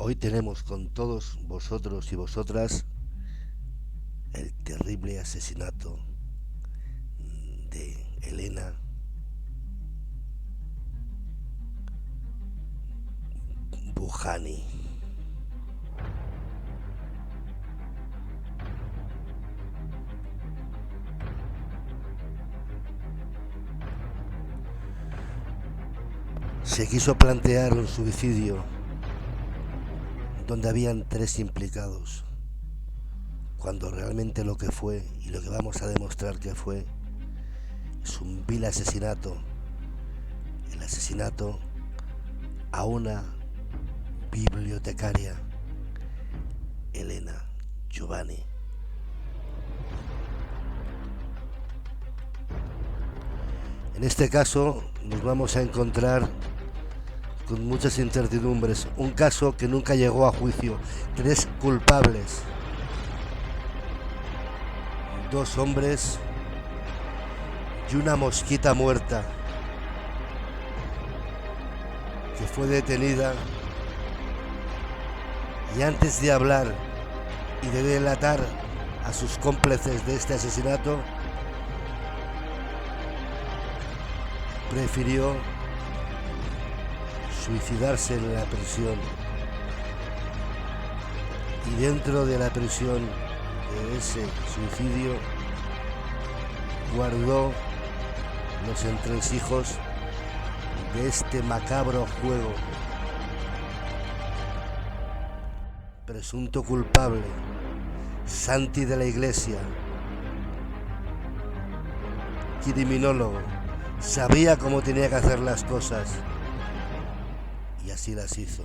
Hoy tenemos con todos vosotros y vosotras el terrible asesinato de Elena Bujani. Se quiso plantear un suicidio donde habían 3 implicados, cuando realmente lo que fue y lo que vamos a demostrar que fue es un vil asesinato, el asesinato a una bibliotecaria, Elena Giovanni. En este caso nos vamos a encontrar con muchas incertidumbres, un caso que nunca llegó a juicio, 3 culpables, 2 hombres y una mosquita muerta que fue detenida, y antes de hablar y de delatar a sus cómplices de este asesinato, prefirió suicidarse en la prisión, y dentro de la prisión de ese suicidio guardó los entresijos de este macabro juego. Presunto culpable, Santi de la Iglesia, criminólogo, sabía cómo tenía que hacer las cosas y así las hizo.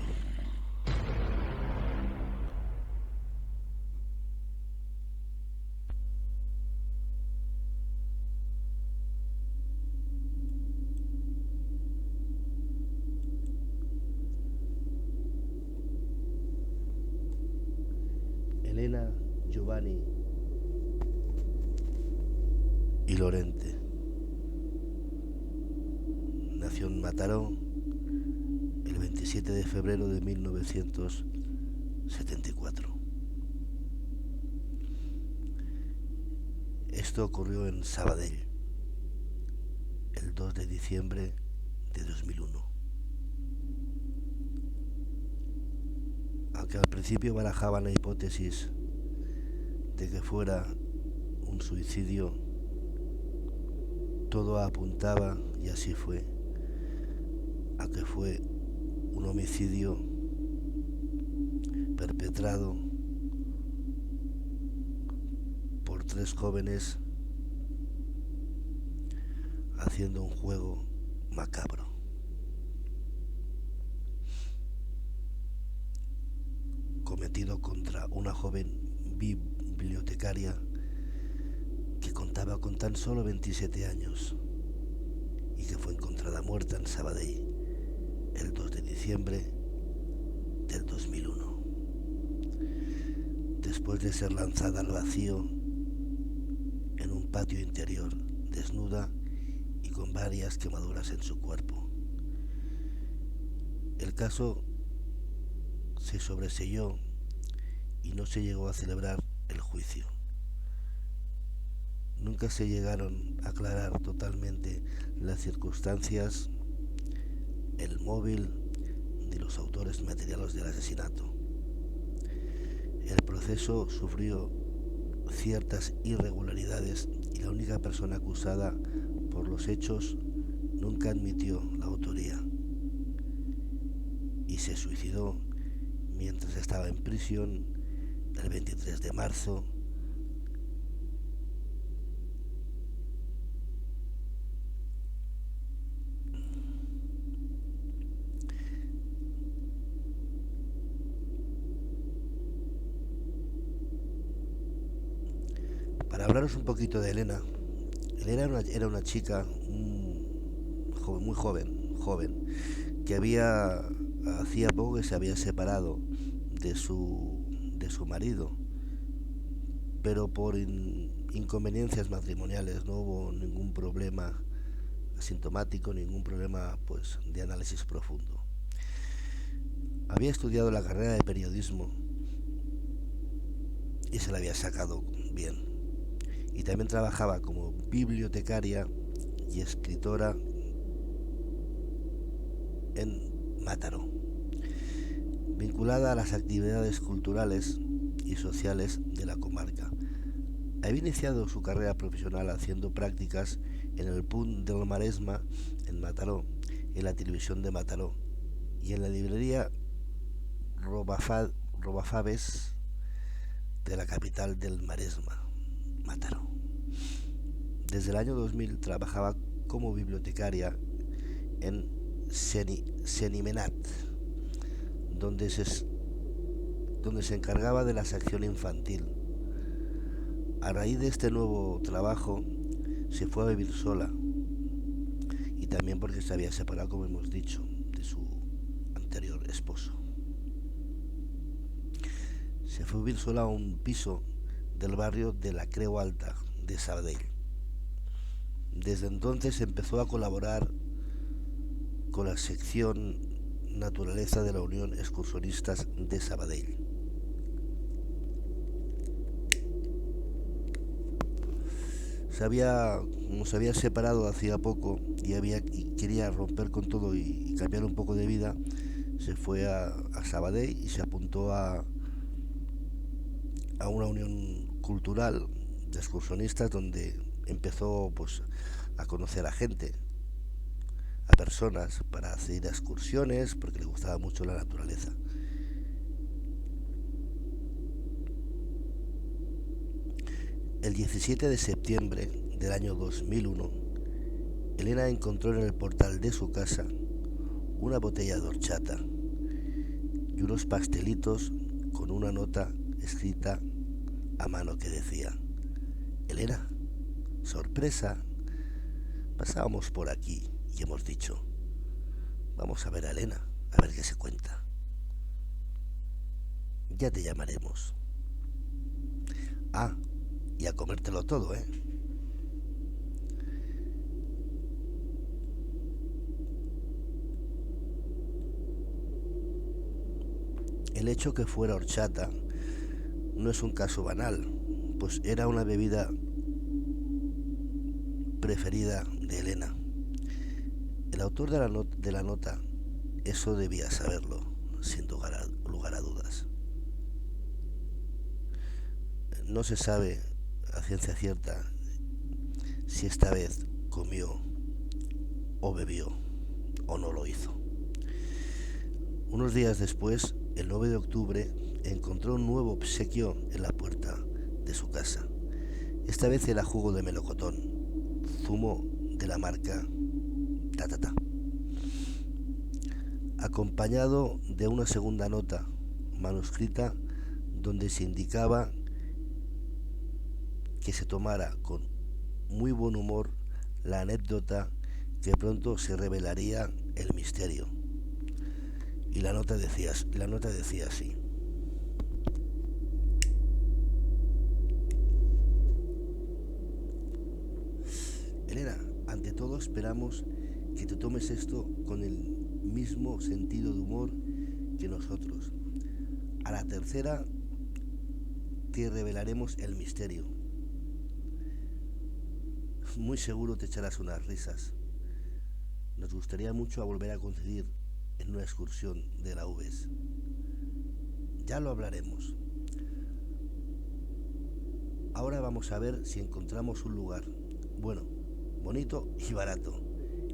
Elena Giovanni y Lorente nació en Mataró el 27 de febrero de 1974. Esto ocurrió en Sabadell el 2 de diciembre de 2001. Aunque al principio barajaban la hipótesis de que fuera un suicidio, todo apuntaba, y así fue, a que fue un homicidio perpetrado por 3 jóvenes haciendo un juego macabro. Cometido contra una joven bibliotecaria que contaba con tan solo 27 años y que fue encontrada muerta en Sabadell el 2 de diciembre del 2001, después de ser lanzada al vacío en un patio interior, desnuda y con varias quemaduras en su cuerpo. El caso se sobreseyó y no se llegó a celebrar el juicio. Nunca se llegaron a aclarar totalmente las circunstancias, el móvil ni los autores materiales del asesinato. El proceso sufrió ciertas irregularidades y la única persona acusada por los hechos nunca admitió la autoría y se suicidó mientras estaba en prisión el 23 de marzo Para hablaros un poquito de Elena. Elena era una chica muy joven, que hacía poco que se había separado de su marido, pero por inconveniencias matrimoniales. No hubo ningún problema asintomático, ningún problema pues de análisis profundo. Había estudiado la carrera de periodismo y se la había sacado bien. Y también trabajaba como bibliotecaria y escritora en Mataró, vinculada a las actividades culturales y sociales de la comarca. Había iniciado su carrera profesional haciendo prácticas en el Punt del Maresma, en Mataró, en la televisión de Mataró y en la librería Robafaves de la capital del Maresma, Mataró. Desde el año 2000 trabajaba como bibliotecaria en Senimenat, donde se encargaba de la sección infantil. A raíz de este nuevo trabajo se fue a vivir sola, y también porque se había separado, como hemos dicho, de su anterior esposo. Se fue a vivir sola a un piso del barrio de la Creu Alta de Sabadell. Desde entonces empezó a colaborar con la sección Naturaleza de la Unión Excursionistas de Sabadell. Se había separado hacía poco y quería romper con todo y cambiar un poco de vida. Se fue a Sabadell y se apuntó a una unión cultural de excursionistas, donde empezó pues a conocer a gente, a personas, para hacer excursiones, porque le gustaba mucho la naturaleza. El 17 de septiembre del año 2001, Elena encontró en el portal de su casa una botella de horchata y unos pastelitos con una nota escrita a mano que decía: Elena, sorpresa, pasábamos por aquí y hemos dicho, vamos a ver a Elena, a ver qué se cuenta. Ya te llamaremos. Ah, y a comértelo todo, ¿eh? El hecho que fuera horchata no es un caso banal, pues era una bebida preferida de Elena. El autor de la nota eso debía saberlo, sin lugar a dudas. No se sabe a ciencia cierta si esta vez comió o bebió o no lo hizo. Unos días después, el 9 de octubre, encontró un nuevo obsequio en la puerta de su casa. Esta vez era jugo de melocotón, zumo de la marca Tatata, acompañado de una segunda nota manuscrita donde se indicaba que se tomara con muy buen humor la anécdota que pronto se revelaría el misterio. Y la nota decía así: Elena, ante todo esperamos que te tomes esto con el mismo sentido de humor que nosotros. A la tercera te revelaremos el misterio. Muy seguro te echarás unas risas. Nos gustaría mucho volver a coincidir en una excursión de la UVES. Ya lo hablaremos. Ahora vamos a ver si encontramos un lugar bueno, bonito y barato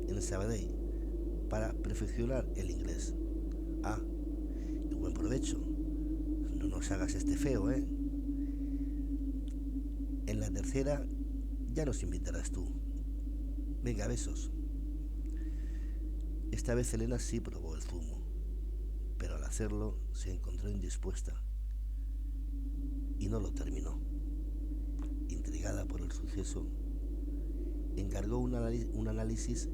en Sabadell para perfeccionar el inglés. Ah, y buen provecho. No nos hagas este feo, ¿eh? En la tercera ya nos invitarás tú. Venga, besos. Esta vez Elena sí probó el zumo, pero al hacerlo se encontró indispuesta y no lo terminó. Intrigada por el suceso, encargó un análisis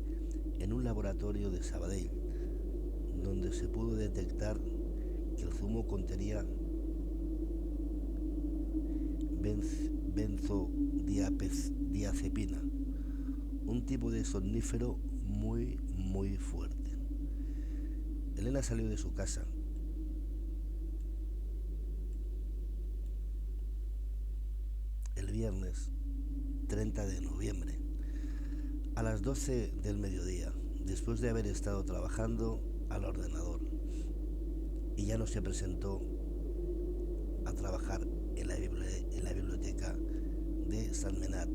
en un laboratorio de Sabadell, donde se pudo detectar que el zumo contenía benzodiazepina, un tipo de somnífero muy fuerte. Elena salió de su casa 12 del mediodía, después de haber estado trabajando al ordenador, y ya no se presentó a trabajar en la biblioteca de San Menat.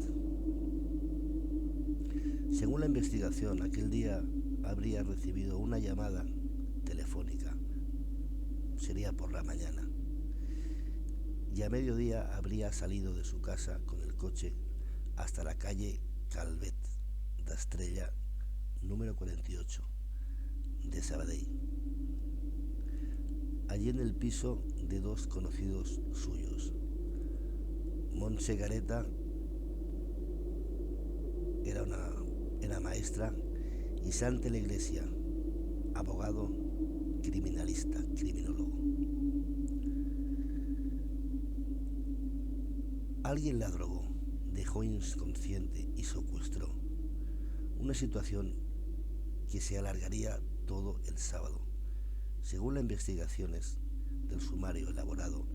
Según la investigación, aquel día habría recibido una llamada telefónica, sería por la mañana, y a mediodía habría salido de su casa con el coche hasta la calle Calvet d'Estrella, número 48, de Sabadell. Allí en el piso de dos conocidos suyos, Montse Gareta era maestra, y Sante la Iglesia, abogado, criminalista, criminólogo. Alguien la drogó, dejó inconsciente y secuestró. Una situación que se alargaría todo el sábado. Según las investigaciones del sumario elaborado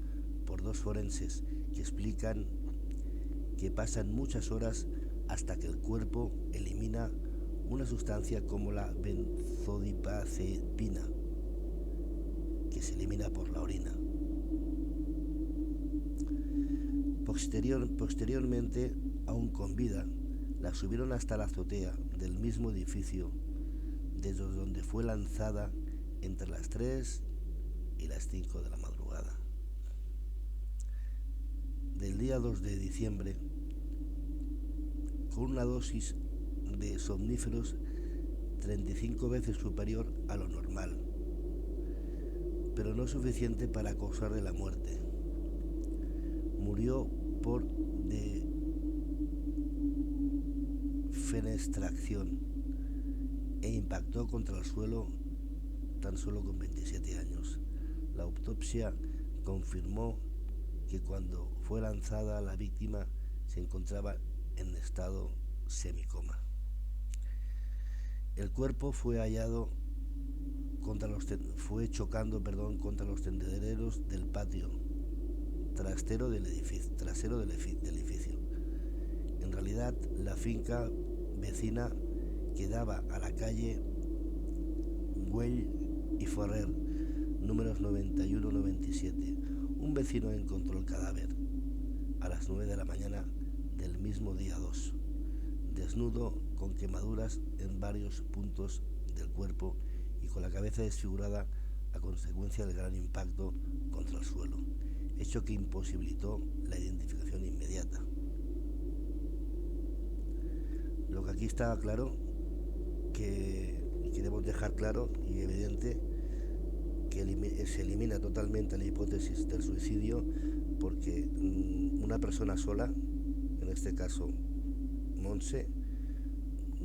por dos forenses que explican que pasan muchas horas hasta que el cuerpo elimina una sustancia como la benzodiazepina, que se elimina por la orina. Posteriormente, aún con vida, la subieron hasta la azotea del mismo edificio desde donde fue lanzada entre las 3 y las 5 de la madrugada. Del día 2 de diciembre, con una dosis de somníferos 35 veces superior a lo normal, pero no suficiente para causarle la muerte. Murió por defenestración e impactó contra el suelo tan solo con 27 años. La autopsia confirmó que cuando fue lanzada la víctima se encontraba en estado semicoma. El cuerpo fue hallado chocando contra los tendederos del patio trasero del edificio. En realidad, la finca vecina que daba a la calle Güell y Ferrer, números 91-97. Un vecino encontró el cadáver a las 9 de la mañana del mismo día 2, desnudo, con quemaduras en varios puntos del cuerpo y con la cabeza desfigurada a consecuencia del gran impacto contra el suelo, hecho que imposibilitó la identificación inmediata. Lo que aquí está claro, que queremos dejar claro y evidente, que se elimina totalmente la hipótesis del suicidio, porque una persona sola, en este caso Montse,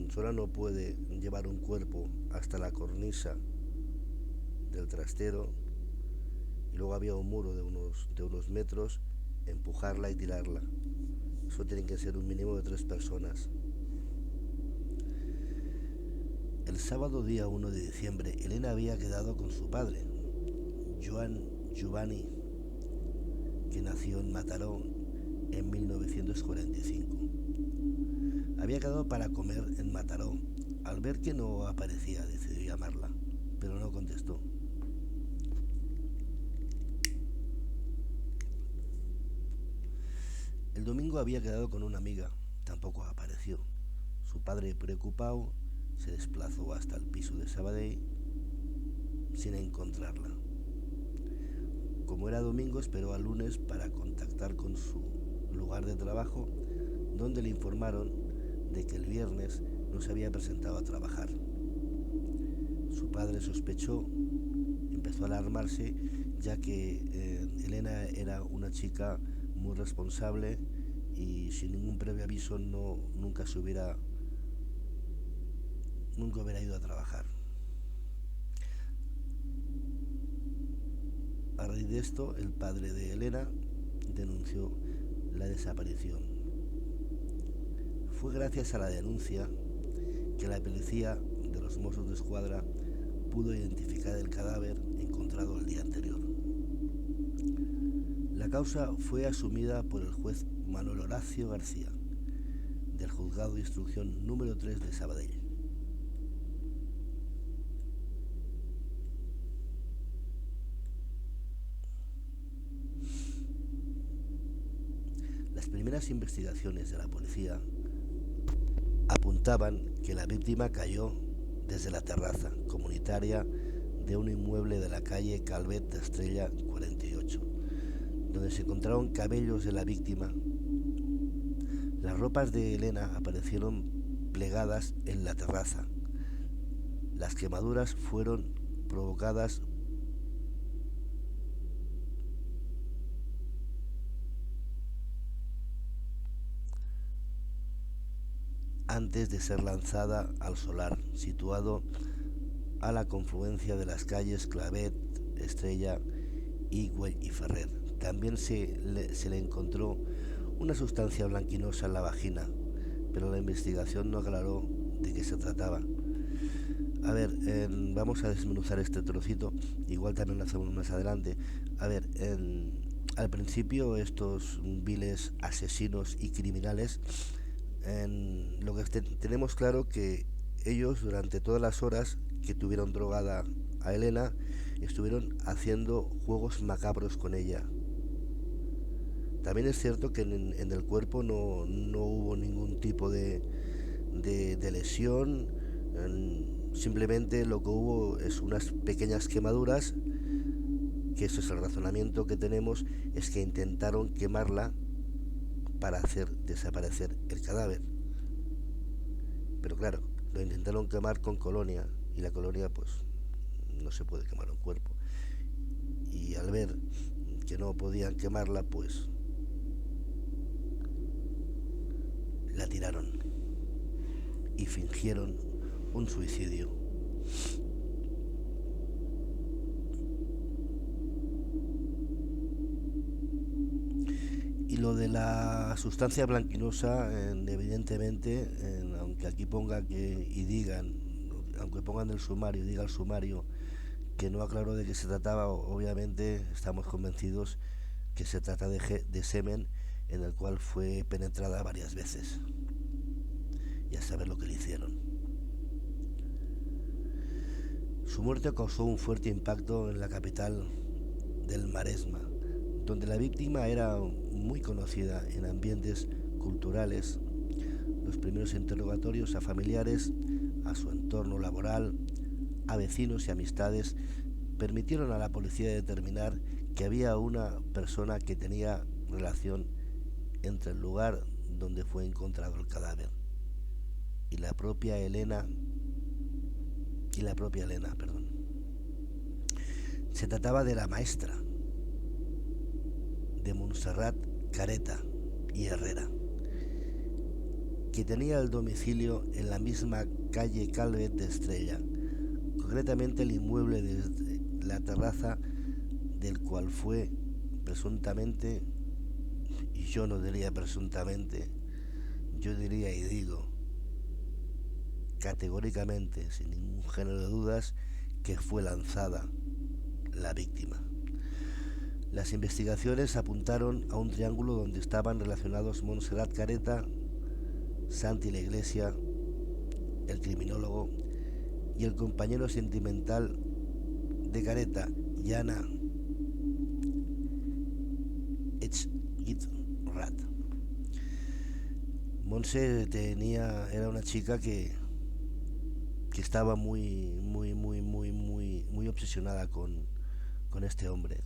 sola no puede llevar un cuerpo hasta la cornisa del trastero, y luego había un muro de unos metros, empujarla y tirarla. Eso tiene que ser un mínimo de 3 personas. El sábado día 1 de diciembre, Elena había quedado con su padre, Joan Giovanni, que nació en Mataró en 1945. Había quedado para comer en Mataró. Al ver que no aparecía, decidió llamarla, pero no contestó. El domingo había quedado con una amiga, tampoco apareció. Su padre, preocupado, se desplazó hasta el piso de Sabadell sin encontrarla. Como era domingo, esperó al lunes para contactar con su lugar de trabajo, donde le informaron de que el viernes no se había presentado a trabajar. Su padre sospechó, empezó a alarmarse, ya que Elena era una chica muy responsable y sin ningún previo aviso nunca hubiera ido a trabajar. A raíz de esto, el padre de Elena denunció la desaparición. Fue gracias a la denuncia que la policía de los Mossos d'Esquadra pudo identificar el cadáver encontrado el día anterior. La causa fue asumida por el juez Manuel Horacio García, del juzgado Juzgado de Instrucción número 3 de Sabadell. Las primeras investigaciones de la policía apuntaban que la víctima cayó desde la terraza comunitaria de un inmueble de la calle Calvet de Estrella 48, donde se encontraron cabellos de la víctima. Las ropas de Elena aparecieron plegadas en la terraza. Las quemaduras fueron provocadas antes de ser lanzada al solar, situado a la confluencia de las calles Clavet, Estrella, Güell y Ferrer. También se le encontró una sustancia blanquinosa en la vagina, pero la investigación no aclaró de qué se trataba. A ver, vamos a desmenuzar este trocito, igual también lo hacemos más adelante. A ver, al principio estos viles asesinos y criminales, lo que tenemos claro que ellos durante todas las horas que tuvieron drogada a Elena estuvieron haciendo juegos macabros con ella. También es cierto que en el cuerpo no hubo ningún tipo de lesión, simplemente lo que hubo es unas pequeñas quemaduras, que eso es el razonamiento que tenemos, es que intentaron quemarla para hacer desaparecer el cadáver. Pero claro, lo intentaron quemar con colonia, y la colonia pues no se puede quemar un cuerpo. Y al ver que no podían quemarla, pues la tiraron y fingieron un suicidio. Y lo de la sustancia blanquinosa, evidentemente, aunque aquí ponga que y digan, aunque pongan el sumario y diga el sumario que no aclaró de qué se trataba, obviamente estamos convencidos que se trata de semen en el cual fue penetrada varias veces. Y a saber lo que le hicieron. Su muerte causó un fuerte impacto en la capital del Maresma, donde la víctima era muy conocida en ambientes culturales. Los primeros interrogatorios a familiares, a su entorno laboral, a vecinos y amistades permitieron a la policía determinar que había una persona que tenía relación entre el lugar donde fue encontrado el cadáver y la propia Elena. Se trataba de la maestra de Montserrat Careta y Herrera, que tenía el domicilio en la misma calle Calvet de Estrella, concretamente el inmueble de la terraza del cual fue presuntamente, y yo no diría presuntamente, yo diría y digo categóricamente, sin ningún género de dudas, que fue lanzada la víctima. Las investigaciones apuntaron a un triángulo donde estaban relacionados Montserrat Careta, Santi la Iglesia, el criminólogo, y el compañero sentimental de Careta, Yana Echgitrat. Monse era una chica que estaba muy obsesionada con este hombre.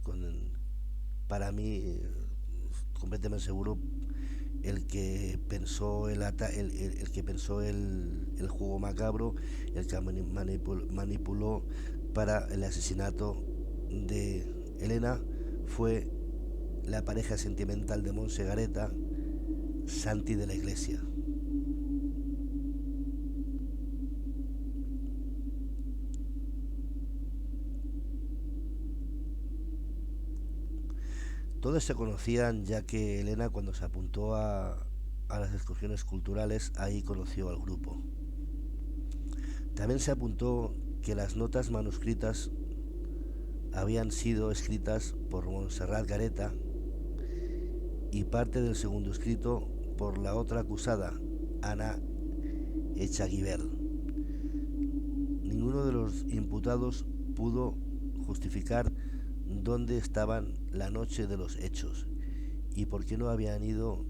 Para mí, completamente seguro, el que pensó el juego macabro, el que manipuló para el asesinato de Elena, fue la pareja sentimental de Montse Careta, Santi de la Iglesia. Todos se conocían, ya que Elena, cuando se apuntó a las excursiones culturales, ahí conoció al grupo. También se apuntó que las notas manuscritas habían sido escritas por Montserrat Careta y parte del segundo escrito por la otra acusada, Ana Echaguiber. Ninguno de los imputados pudo justificar dónde estaban la noche de los hechos y por qué no habían ido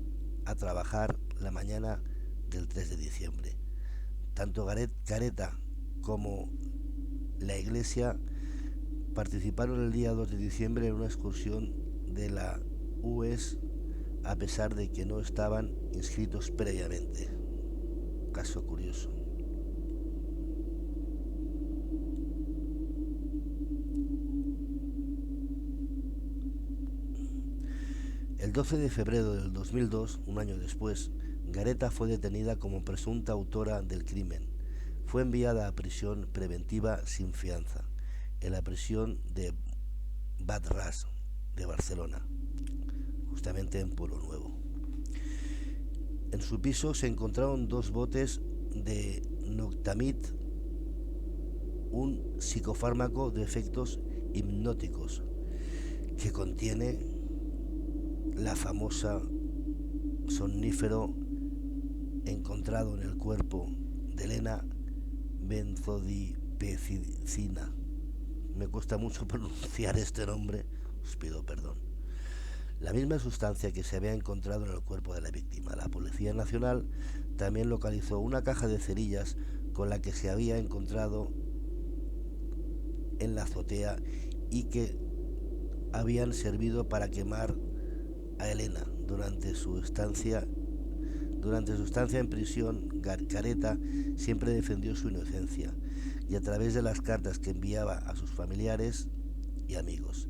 a trabajar la mañana del 3 de diciembre. Tanto Gareta como la iglesia participaron el día 2 de diciembre en una excursión de la UES a pesar de que no estaban inscritos previamente. Caso curioso. El 12 de febrero del 2002, un año después, Gareta fue detenida como presunta autora del crimen. Fue enviada a prisión preventiva sin fianza, en la prisión de Bad-Ras de Barcelona, justamente en Pueblo Nuevo. En su piso se encontraron 2 botes de Noctamid, un psicofármaco de efectos hipnóticos que contiene la famosa somnífero encontrado en el cuerpo de Elena, benzodiazepina. Me cuesta mucho pronunciar este nombre, os pido perdón. La misma sustancia que se había encontrado en el cuerpo de la víctima. La Policía Nacional también localizó una caja de cerillas con la que se había encontrado en la azotea y que habían servido para quemar a Elena durante su estancia en prisión. Gareta siempre defendió su inocencia y a través de las cartas que enviaba a sus familiares y amigos.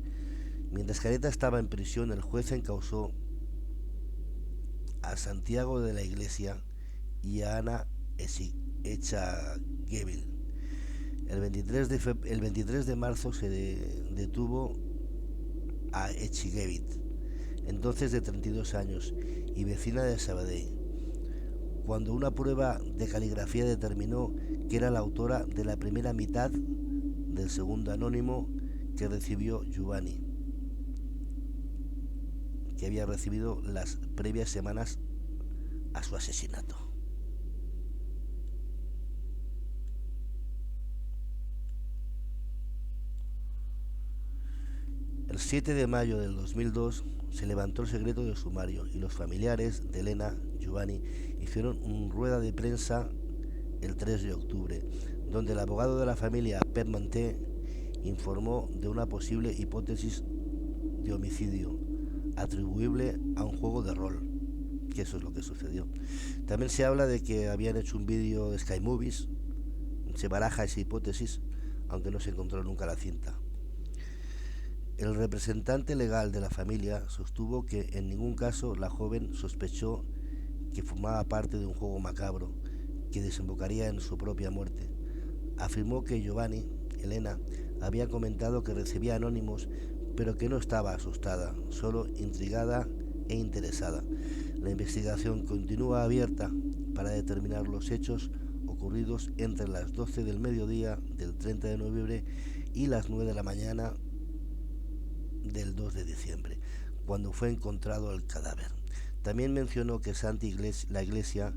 Mientras Gareta estaba en prisión, el juez encausó a Santiago de la Iglesia y a Ana Echaguiber. El 23 de marzo se detuvo a Echaguiber, entonces de 32 años y vecina de Sabadell, cuando una prueba de caligrafía determinó que era la autora de la primera mitad del segundo anónimo que recibió Giovanni, que había recibido las previas semanas a su asesinato. El 7 de mayo del 2002 se levantó el secreto del sumario y los familiares de Elena, Giovanni, hicieron una rueda de prensa el 3 de octubre, donde el abogado de la familia, Pep Manté, informó de una posible hipótesis de homicidio atribuible a un juego de rol, que eso es lo que sucedió. También se habla de que habían hecho un vídeo de Sky Movies. Se baraja esa hipótesis, aunque no se encontró nunca la cinta. El representante legal de la familia sostuvo que en ningún caso la joven sospechó que formaba parte de un juego macabro que desembocaría en su propia muerte. Afirmó que Giovanni, Elena, había comentado que recibía anónimos, pero que no estaba asustada, solo intrigada e interesada. La investigación continúa abierta para determinar los hechos ocurridos entre las 12 del mediodía del 30 de noviembre y las 9 de la mañana del 2 de diciembre, cuando fue encontrado el cadáver. También mencionó que la Iglesia,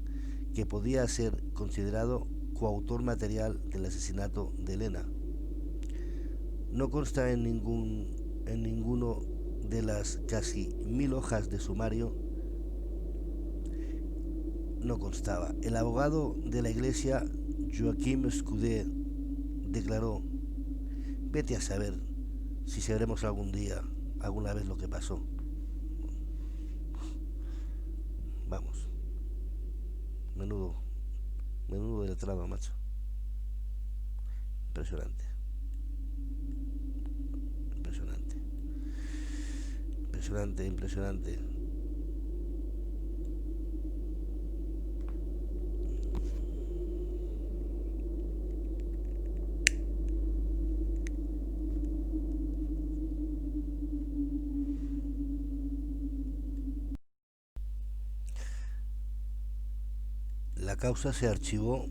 que podía ser considerado coautor material del asesinato de Elena. No consta en ninguno de las casi 1000 hojas de sumario, no constaba. El abogado de la Iglesia, Joaquim Escudé, declaró: vete a saber si sabremos alguna vez lo que pasó. Vamos, menudo letrado, macho. Impresionante. La causa se archivó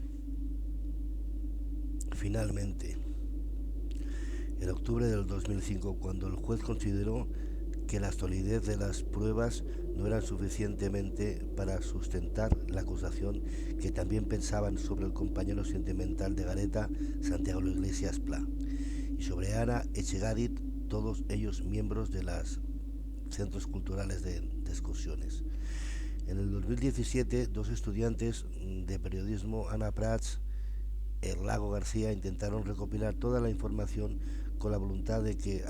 finalmente en octubre del 2005, cuando el juez consideró que la solidez de las pruebas no eran suficientemente para sustentar la acusación que también pensaban sobre el compañero sentimental de Gareta, Santiago Iglesias Pla, y sobre Ana Echegarit, todos ellos miembros de los centros culturales de excursiones. En el 2017, dos estudiantes de periodismo, Ana Prats y Lago García, intentaron recopilar toda la información con la voluntad de que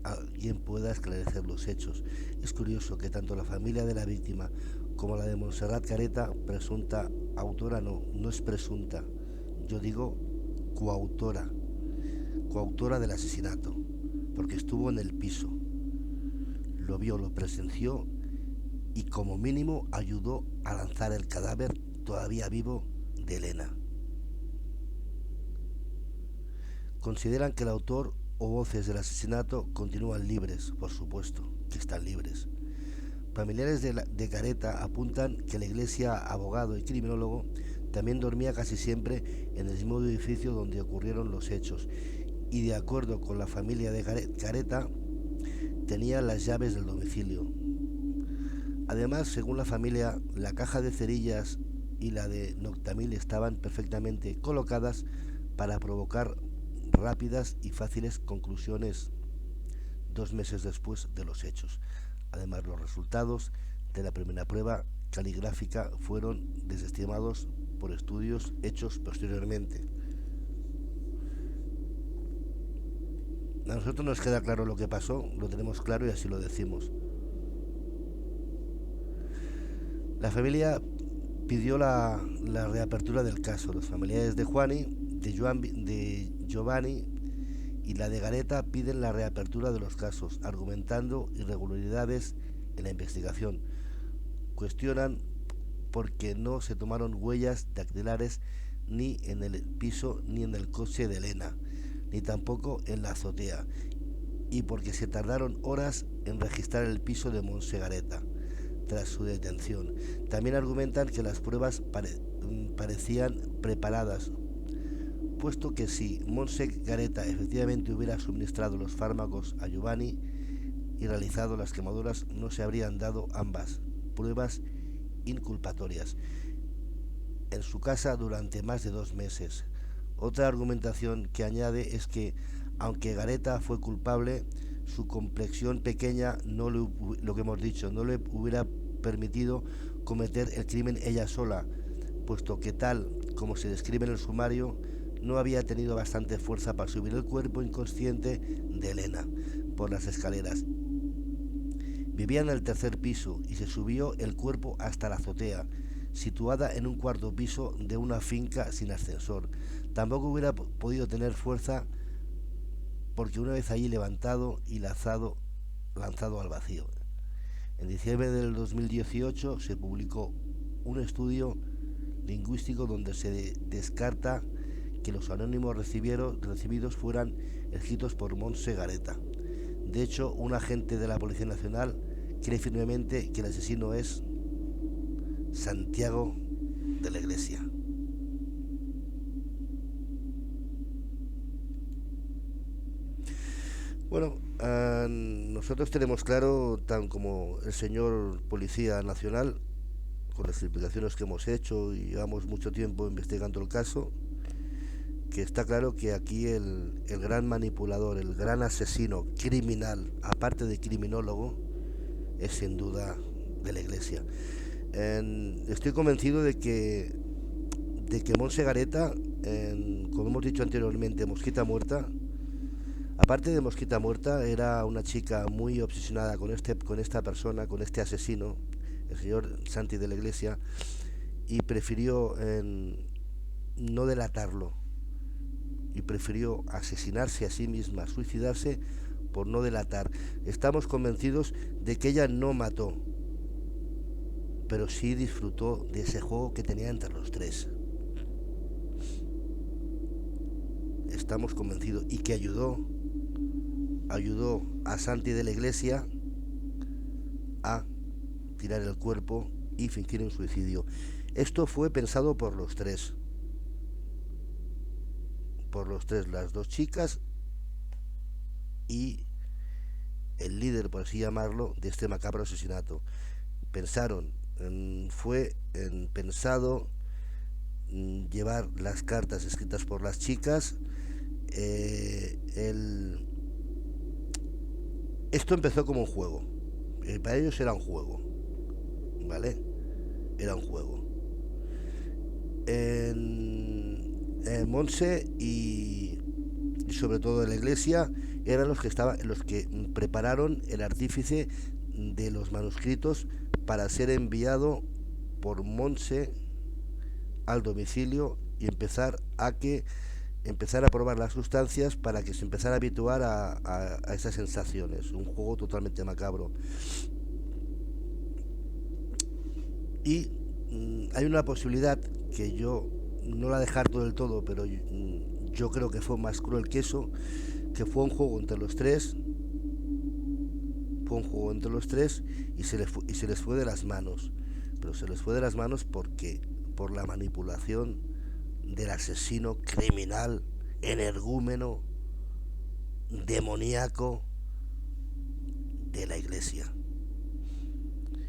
alguien pueda esclarecer los hechos. Es curioso que tanto la familia de la víctima como la de Montserrat Gareta, presunta autora, no es presunta, yo digo coautora del asesinato, porque estuvo en el piso, lo vio, lo presenció y como mínimo ayudó a lanzar el cadáver todavía vivo de Elena. Consideran que el autor o voces del asesinato continúan libres, por supuesto que están libres. Familiares de Gareta apuntan que la Iglesia, abogado y criminólogo, también dormía casi siempre en el mismo edificio donde ocurrieron los hechos y, de acuerdo con la familia de Gareta, tenía las llaves del domicilio. Además, según la familia, la caja de cerillas y la de Noctamil estaban perfectamente colocadas para provocar rápidas y fáciles conclusiones 2 meses después de los hechos. Además, los resultados de la primera prueba caligráfica fueron desestimados por estudios hechos posteriormente. A nosotros nos queda claro lo que pasó, lo tenemos claro y así lo decimos. La familia pidió la reapertura del caso. Los familiares de Juani, de Giovanni y la de Gareta piden la reapertura de los casos, argumentando irregularidades en la investigación. Cuestionan porque no se tomaron huellas dactilares ni en el piso ni en el coche de Elena, ni tampoco en la azotea, y porque se tardaron horas en registrar el piso de Montse Gareta tras su detención. También argumentan que las pruebas parecían preparadas, puesto que si Montse Gareta efectivamente hubiera suministrado los fármacos a Giovanni y realizado las quemaduras, no se habrían dado ambas pruebas inculpatorias en su casa durante más de 2 meses. Otra argumentación que añade es que, aunque Gareta fue culpable, su complexión pequeña, lo que hemos dicho, no le hubiera permitido cometer el crimen ella sola, puesto que, tal como se describe en el sumario, no había tenido bastante fuerza para subir el cuerpo inconsciente de Elena por las escaleras. Vivía en el 3er piso y se subió el cuerpo hasta la azotea, situada en un 4º piso de una finca sin ascensor. Tampoco hubiera podido tener fuerza porque una vez allí levantado y lanzado al vacío. En diciembre del 2018 se publicó un estudio lingüístico donde se descarta que los anónimos recibidos fueran escritos por Montse Gareta. De hecho, un agente de la Policía Nacional cree firmemente que el asesino es Santiago de la Iglesia. Bueno, nosotros tenemos claro, tan como el señor Policía Nacional, con las explicaciones que hemos hecho y llevamos mucho tiempo investigando el caso, que está claro que aquí el gran manipulador, el gran asesino criminal, aparte de criminólogo, es sin duda de la Iglesia. Estoy convencido de que Montse Gareta, como hemos dicho anteriormente, Mosquita Muerta, aparte de Mosquita Muerta, era una chica muy obsesionada con esta persona, con este asesino, el señor Santi de la Iglesia, y prefirió no delatarlo, y prefirió asesinarse a sí misma, suicidarse por no delatar. Estamos convencidos de que ella no mató, pero sí disfrutó de ese juego que tenía entre los tres. Estamos convencidos, y que ayudó a Santi de la Iglesia a tirar el cuerpo y fingir un suicidio. Esto fue pensado por los tres, las 2 chicas y el líder, por así llamarlo, de este macabro asesinato. Fue pensado llevar las cartas escritas por las chicas. Esto empezó como un juego. Para ellos era un juego, ¿vale? Era un juego. Monse y sobre todo en la iglesia eran los que prepararon el artífice de los manuscritos para ser enviado por Monse al domicilio y empezar a probar las sustancias para que se empezara a habituar a esas sensaciones. Un juego totalmente macabro. Y hay una posibilidad que yo no la descarto del todo, pero yo creo que fue más cruel que eso, que fue un juego entre los tres. Fue un juego entre los tres y se les fue de las manos. Pero se les fue de las manos por la manipulación del asesino criminal, energúmeno, demoníaco de la iglesia.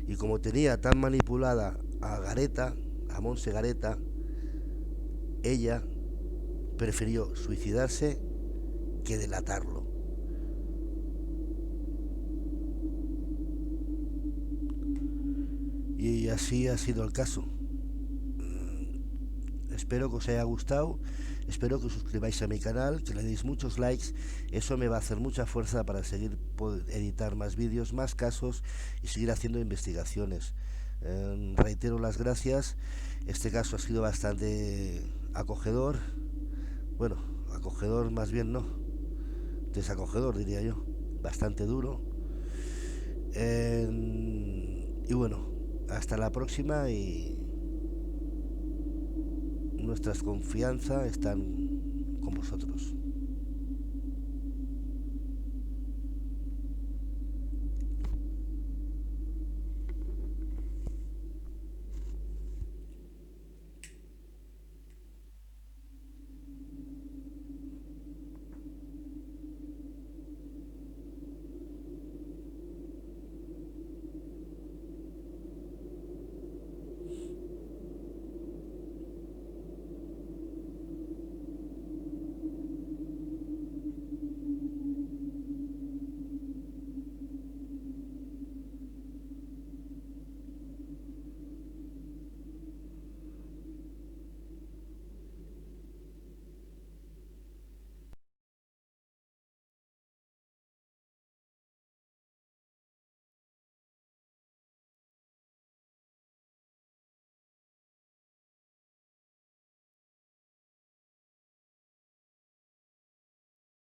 Y como tenía tan manipulada a Monse Gareta, ella prefirió suicidarse que delatarlo. Y así ha sido el caso. Espero que os haya gustado, espero que os suscribáis a mi canal, que le deis muchos likes, eso me va a hacer mucha fuerza para seguir editar más vídeos, más casos y seguir haciendo investigaciones. Reitero las gracias, este caso ha sido bastante acogedor, bueno, acogedor más bien no, desacogedor diría yo, bastante duro. Y bueno, hasta la próxima y nuestras confianzas están con vosotros.